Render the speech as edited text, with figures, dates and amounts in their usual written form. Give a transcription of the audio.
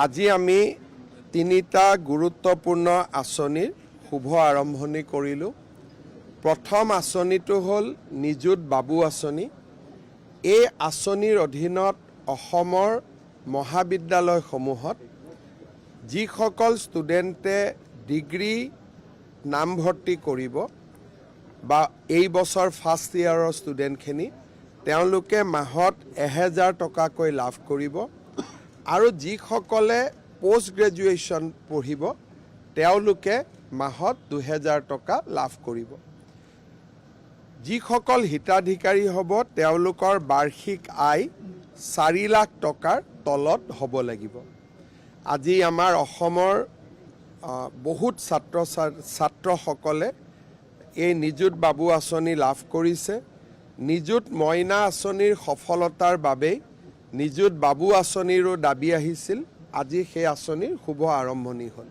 আজি আমি তিনিটা গুৰুত্বপূৰ্ণ আঁচনিৰ শুভ আৰম্ভণি কৰিলোঁ। প্ৰথম আঁচনিটো হ'ল নিযুত বাবু আঁচনি। এই আঁচনিৰ অধীনত অসমৰ মহাবিদ্যালয়সমূহত যিসকল ষ্টুডেণ্টে ডিগ্ৰী নামভৰ্তি কৰিব বা এই বছৰ ফাৰ্ষ্ট ইয়াৰৰ ষ্টুডেণ্টখিনি তেওঁলোকে মাহত 1000 টকাকৈ লাভ কৰিব আৰু যিসকলে পোষ্ট গ্ৰেজুৱেশ্যন পঢ়িব তেওঁলোকে মাহত 2000 টকা লাভ কৰিব। যিসকল হিতাধিকাৰী হ'ব তেওঁলোকৰ বাৰ্ষিক আয় 4 লাখ টকাৰ তলত হ'ব লাগিব। আজি আমাৰ অসমৰ বহুত ছাত্ৰসকলে এই নিযুত বাবু আঁচনি লাভ কৰিছে। নিযুত মইনা আঁচনিৰ সফলতাৰ বাবেই নিযুত বাবু আঁচনিৰো দাবী আহিছিল। আজি সেই আঁচনিৰ শুভ আৰম্ভণি হ'ল।